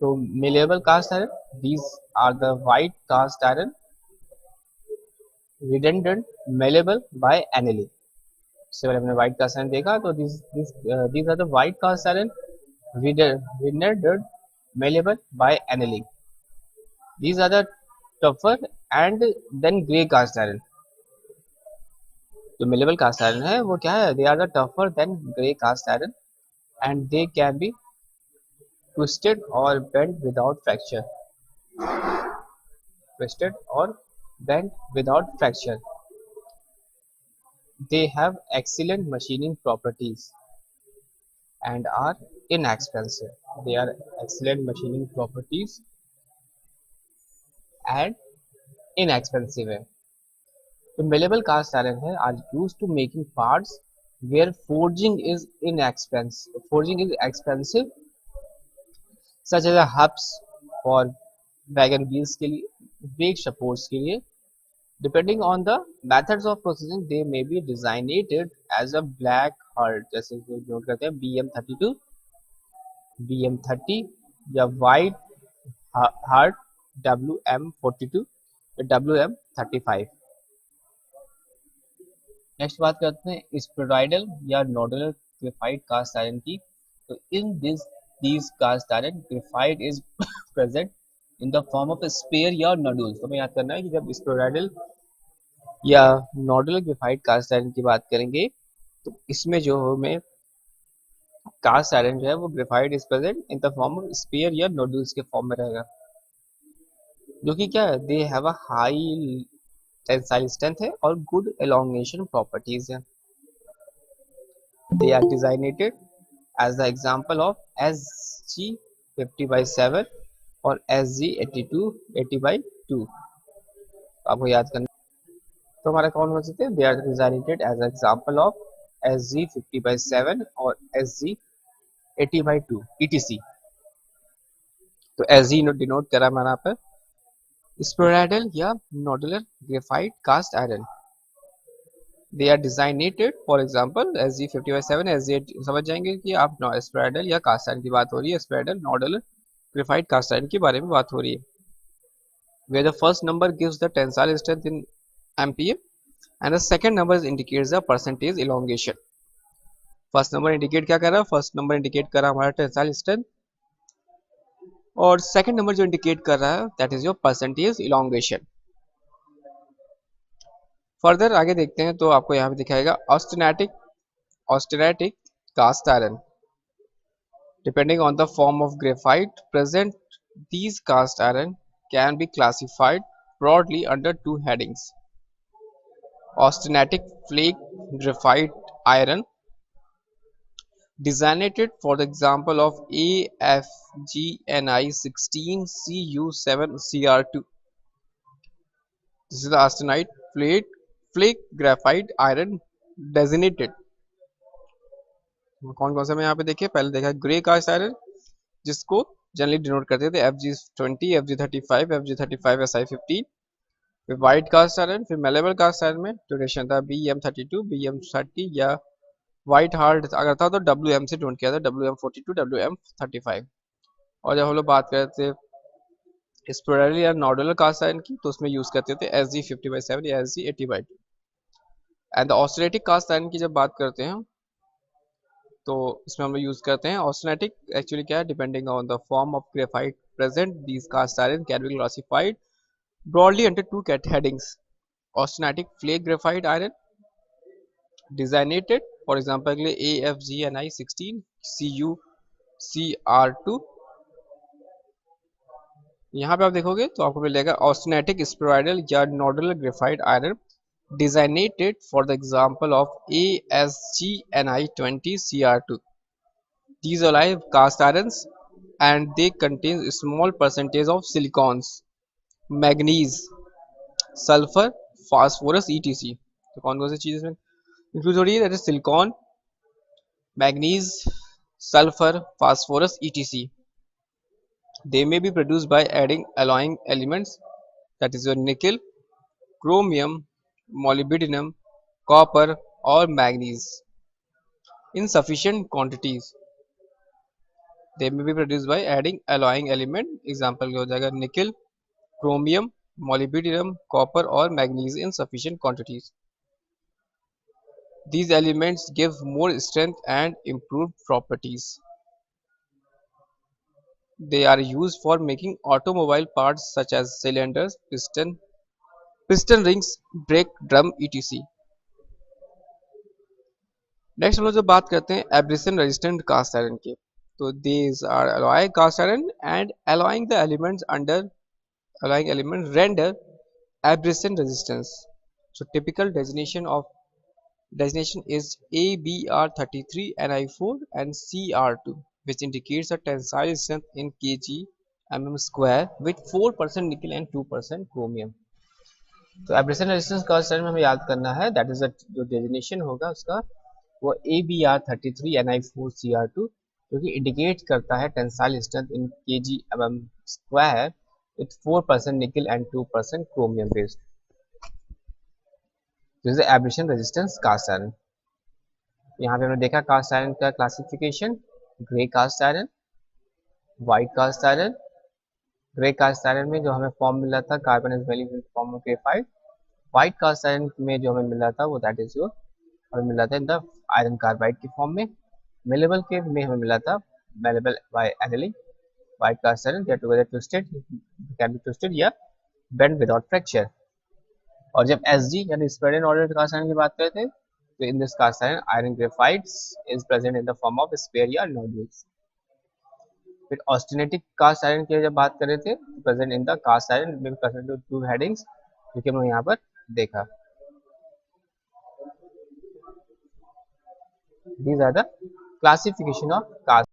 तो malleable cast iron, these are the white cast iron redundant malleable by annealing. इससे पहले हमने white cast iron देखा, तो these are the white cast iron rendered malleable by annealing. These are the tougher and then grey cast iron. जो malleable cast iron है वो क्या है, they are the tougher than grey cast iron and they can be twisted or bent without fracture. Twisted or bent without fracture. They have excellent machining properties and are inexpensive. They are excellent machining properties and inexpensive है. तो malleable cast iron है are used to making parts where forging is inexpensive. Forging is expensive, such as a hubs for wagon wheels के लिए, brake supports के लिए. Depending on the methods of processing, they may be designated as a black heart, जैसे कि note करते हैं BM32, BM30 या white heart WM42 या WM35. नेक्स्ट बात करते हैं स्पोराइडल या नोडुलर ग्रेफाइट कास्ट आयरन की. तो in this cast iron graphite is present in the form of sphere या नोडुल्स. तो हमें याद करना है कि जब स्पोराइडल या नोडुलर ग्रेफाइट कास्ट आयरन की बात करेंगे तो इसमें जो हमें कास्ट आयरन जो है वो graphite is present in the form of sphere या नोडुल्स के फॉर्म में रहेगा, जो कि क्या है, they have a high tensile strength है और गुड एलोंगेशन प्रॉपर्टीज है. They are designated as the example of SG 50/7 और SG 80/2. आपको याद करना, तो हमारा कौन हो सकते हैं, they are designated as example of SG 50/7 और SG 80/2 ETC. तो SG डिनोट करा मैंने यहाँ पर स्पोराइडल या nodular graphite cast iron. They are designated for example SG 50/7 SG 80. समझ जाएंगे कि आप स्पोराइडल या कास्ट आयरन की बात हो रही है, स्पोराइडल नोडुलर ग्रेफाइट कास्ट आयरन के बारे में बात हो रही है. Where the first number gives the tensile strength in MPa and the second number indicates the percentage elongation. First number indicate क्या कर रहा है, फर्स्ट नंबर इंडिकेट कर रहा है हमारा टेंसाइल स्ट्रेंथ और सेकंड नंबर जो इंडिकेट कर रहा है that is your percentage elongation. Further आगे देखते हैं तो आपको यहाँ पे दिखाएगा austenitic cast iron. Depending on the form of graphite present, these cast iron can be classified broadly under two headings: austenitic flake graphite iron, designated for the example of AFGNI 16 Cu7 Cr2. This is the austenite flake graphite iron designated. कौन कौन सा मैं यहाँ पे देखिए, पहले देखा grey cast iron जिसको जनरली डिनोट करते थे FG20, FG35, FG35 SI15. फिर व्हाइट कास्ट आयरन, फिर मेलेबल कास्ट आयरन में ड्यूरेशन था BM32, BM30 या व्हाइट हार्ड अगर था तो WM से डिनोट किया था, WM42, WM35. और जब हम लोग बात करते थे स्पोराइडल या नोडुलर कास्ट आयरन की तो उसमें यूज करते थे SG 50/7 या SG 80/2. And the austenitic cast iron की जब बात करते हैं तो इसमें हम लोग यूज करते हैं ऑस्टेनेटिक. एक्चुअली क्या है, depending on the form of graphite present, these cast iron can be classified broadly under two headings: austenitic flake graphite iron designated for example के लिए AFGNI 16 Cu Cr2. यहाँ पे आप देखोगे तो आपको मिलेगा ऑस्टेनेटिक स्पोराइडल या nodular graphite iron designated for the example of ASGNI 20 Cr2. These are live cast irons and they contain a small percentage of silicons, manganese, sulfur, phosphorus etc. तो कौन कौन सी चीज़ इसमें इंक्लूड हो रही है, that is silicon, manganese, sulphur, phosphorus etc. They may be produced by adding alloying elements, that is your nickel, chromium, molybdenum, copper or manganese in sufficient quantities. They may be produce by adding alloying element, example क्या हो जाएगा निकल, chromium, molybdenum, copper और manganese in sufficient quantities. These elements give more strength and improved properties. They are used for making automobile parts such as cylinders, piston rings, brake drum, etc. Next हम लोग जो बात करते हैं abrasion resistant cast iron की, तो these are alloy cast iron and alloying the elements under alloying element render abrasion resistance. So typical designation is ABR33 Ni4 and CR2, which indicates a tensile strength in kg mm square with 4% nickel and 2% chromium. तो abrasion resistance cast iron में हमें याद करना है, that is जो designation होगा उसका वो ABR33 Ni4Cr2, जो कि इंडिकेट करता है tensile strength in kg mm square with 4% nickel and 2% chromium based. This is abrasion resistance cast iron. यहाँ पे हमने देखा कास्ट आयरन का classification, grey cast iron, white cast iron. Grey cast iron में जो हमें फॉर्म मिला था carbon is value in form of graphite. White cast iron में जो हमें मिला था वो दैट इज योर हमें मिला था इन द आयरन कार्बाइड के फॉर्म में. मेलेबल के में हमें मिला था malleable by annealing. White cast iron they together twisted, can be twisted या बेंड विदाउट फ्रैक्चर. और जब एसजी यानी spread and ordered cast iron की बात करते हैं तो in this cast iron iron graphites is present in the form of sphere या नोड्यूल्स. फिर ऑस्टेनेटिक कास्ट आयरन की जब बात कर रहे थे present in the cast iron में प्रेजेंट टू हेडिंग्स जो कि हमने यहाँ पर देखा. These are the classification of cast